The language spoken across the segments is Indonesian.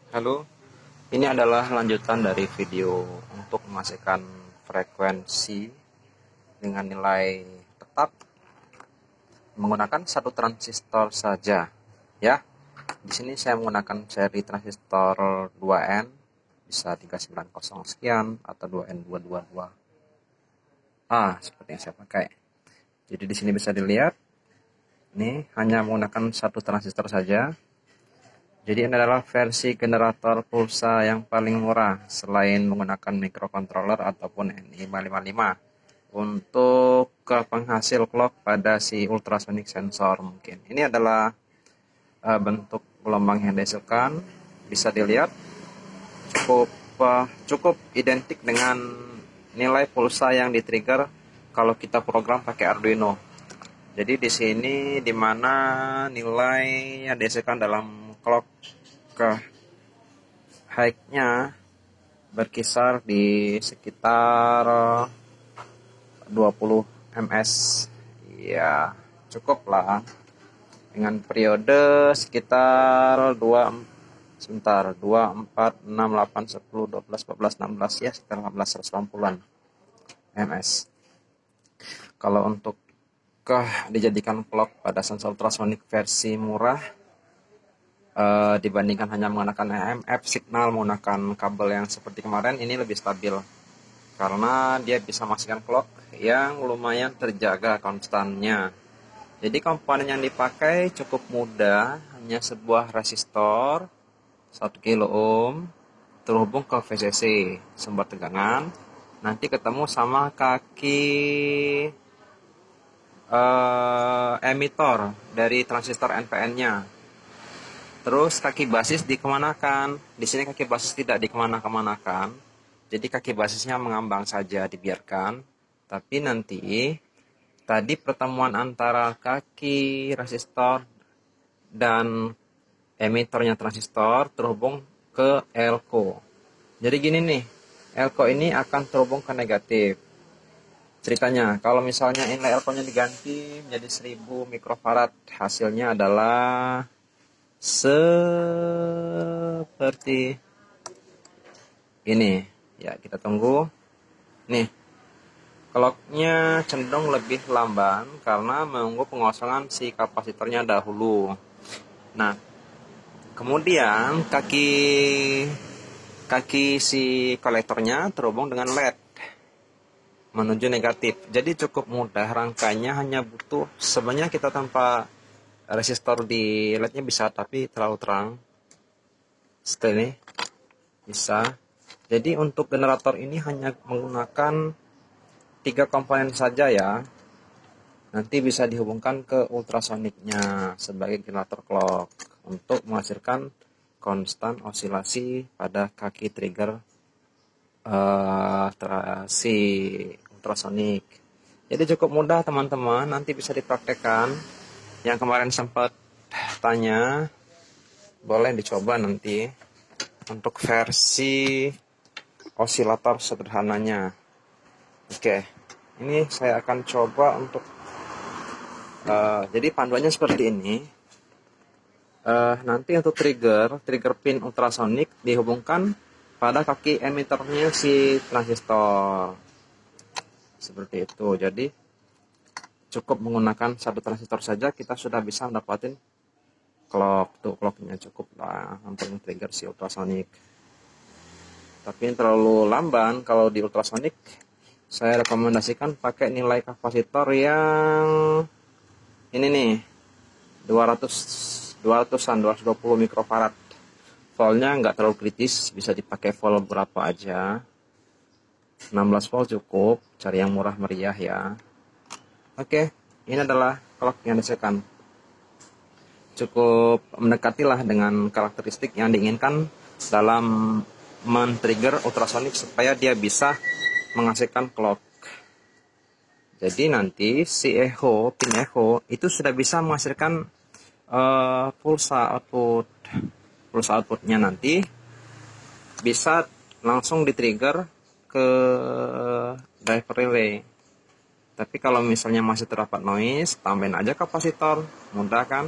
Halo, ini adalah lanjutan dari video untuk memastikan frekuensi dengan nilai tetap menggunakan satu transistor saja, ya. Di sini saya menggunakan seri transistor 2N, bisa 390 sekian atau 2N222. Seperti yang saya pakai. Jadi di sini bisa dilihat, ini hanya menggunakan satu transistor saja. Jadi ini adalah versi generator pulsa yang paling murah selain menggunakan microcontroller ataupun NI555 untuk penghasil clock pada si ultrasonic sensor mungkin. Ini adalah bentuk gelombang yang dihasilkan, bisa dilihat cukup identik dengan nilai pulsa yang di-trigger kalau kita program pakai Arduino. Jadi di sini dimana nilai yang dihasilkan dalam clock ke high-nya berkisar di sekitar 20 ms. Ya, cukup lah. Dengan periode sekitar 2, 4, 6, 8, 10, 12, 14, 16 ya, sekitar 15, 180-an ms. Kalau untuk dijadikan clock pada sensor ultrasonic versi murah, dibandingkan hanya menggunakan EMF signal menggunakan kabel yang seperti kemarin, ini lebih stabil karena dia bisa menghasilkan clock yang lumayan terjaga konstannya. Jadi komponen yang dipakai cukup mudah, hanya sebuah resistor 1 kilo ohm terhubung ke VCC sumber tegangan, nanti ketemu sama kaki emitor dari transistor NPN-nya. Terus kaki basis dikemanakan? Di sini kaki basis tidak dikemana-kemanakan. Jadi kaki basisnya mengambang saja, dibiarkan. Tapi nanti tadi pertemuan antara kaki resistor dan emitornya transistor terhubung ke elko. Jadi gini nih, elko ini akan terhubung ke negatif. Ceritanya, kalau misalnya nilai elko-nya diganti menjadi 1000 mikrofarad, hasilnya adalah seperti ini. Ya, kita tunggu. Nih, clocknya cenderung lebih lamban karena menunggu pengosongan si kapasitornya dahulu. Nah, kemudian kaki si kolektornya terhubung dengan LED menuju negatif. Jadi cukup mudah, rangkainya hanya butuh, sebenarnya kita tanpa resistor di LED-nya bisa, tapi terlalu terang. Seperti ini bisa. Jadi untuk generator ini hanya menggunakan 3 komponen saja ya. Nanti bisa dihubungkan ke ultrasoniknya sebagai generator clock untuk menghasilkan konstan osilasi pada kaki trigger si ultrasonik. Jadi cukup mudah teman-teman, nanti bisa dipraktekkan. Yang kemarin sempat tanya, boleh dicoba nanti untuk versi osilator sederhananya. Oke, ini saya akan coba untuk jadi panduannya seperti ini. Nanti untuk trigger pin ultrasonik dihubungkan pada kaki emitornya si transistor seperti itu. Jadi cukup menggunakan satu transistor saja kita sudah bisa mendapatkan clock. Tuh clocknya cukup lah untuk trigger si ultrasonik. Tapi ini terlalu lamban. Kalau di ultrasonik saya rekomendasikan pakai nilai kapasitor yang ini nih, 220 mikrofarad. Voltnya nggak terlalu kritis, bisa dipakai volt berapa aja. 16 volt cukup, cari yang murah meriah ya. Oke, ini adalah clock yang dihasilkan. Cukup mendekatilah dengan karakteristik yang diinginkan dalam men-trigger ultrasonik supaya dia bisa menghasilkan clock. Jadi nanti si pin echo itu sudah bisa menghasilkan pulsa outputnya nanti bisa langsung di-trigger ke driver relay. Tapi kalau misalnya masih terdapat noise, tambahin aja kapasitor, mudah kan?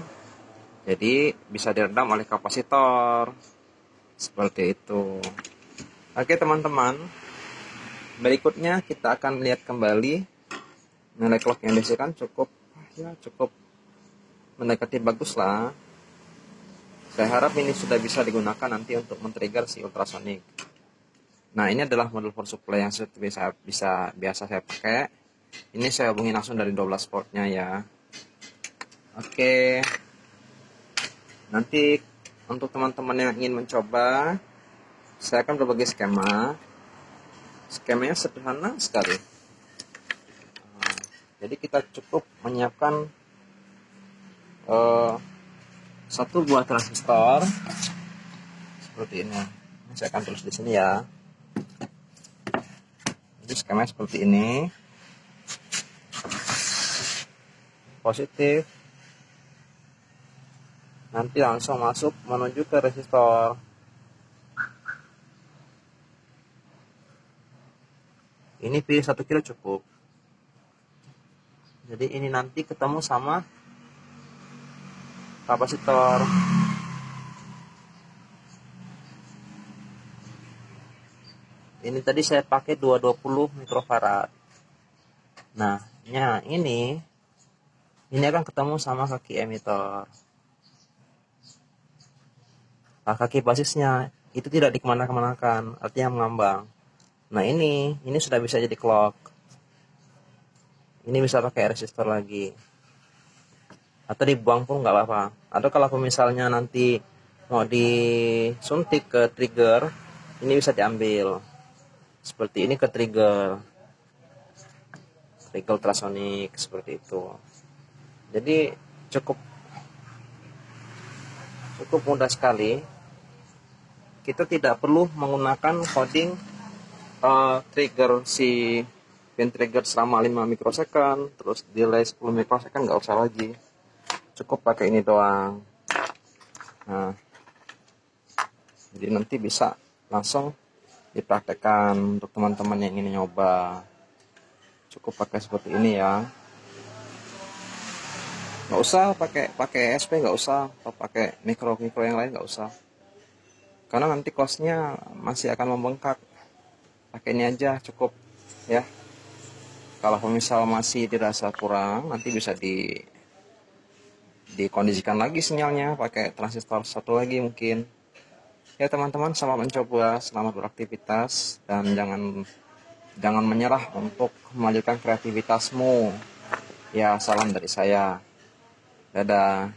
Jadi bisa diredam oleh kapasitor. Seperti itu. Oke teman-teman, berikutnya kita akan lihat kembali nilai clock yang dihasilkan cukup mendekati bagus lah. Saya harap ini sudah bisa digunakan nanti untuk men-trigger si ultrasonic. Nah, ini adalah modul power supply yang biasa saya pakai. Ini saya hubungi langsung dari 12 portnya ya. Oke. Nanti untuk teman-teman yang ingin mencoba, saya akan berbagi skema. Skemanya sederhana sekali. Jadi kita cukup menyiapkan satu buah transistor seperti ini. Saya akan tulis di sini ya. Jadi skemanya seperti ini. Positif. Nanti langsung masuk menuju ke resistor. Ini pilih 1 kilo cukup. Jadi ini nanti ketemu sama kapasitor. Ini tadi saya pakai 220 mikrofarad. Nah, ini akan ketemu sama kaki emitor. Nah, kaki basisnya itu tidak dikemana-kemanakan, artinya mengambang. Nah, ini sudah bisa jadi clock. Ini bisa pakai resistor lagi. Atau dibuang pun nggak apa-apa. Atau kalau misalnya nanti mau disuntik ke trigger, ini bisa diambil. Seperti ini ke trigger ultrasonic seperti itu. Jadi cukup mudah sekali. Kita tidak perlu menggunakan coding trigger si pin trigger selama 5 mikrosecond, terus delay 10 mikrosecond, nggak usah lagi. Cukup pakai ini doang. Nah, jadi nanti bisa langsung dipraktekkan untuk teman-teman yang ingin nyoba. Cukup pakai seperti ini ya. Nggak usah pakai SP, nggak usah, atau pakai mikro yang lain nggak usah. Karena nanti costnya masih akan membengkak. Pakai ini aja cukup ya. Kalau misal masih dirasa kurang, nanti bisa dikondisikan lagi sinyalnya pakai transistor satu lagi mungkin. Ya teman-teman, selamat mencoba, selamat beraktivitas, dan jangan menyerah untuk melanjutkan kreativitasmu. Ya, salam dari saya. Dadah.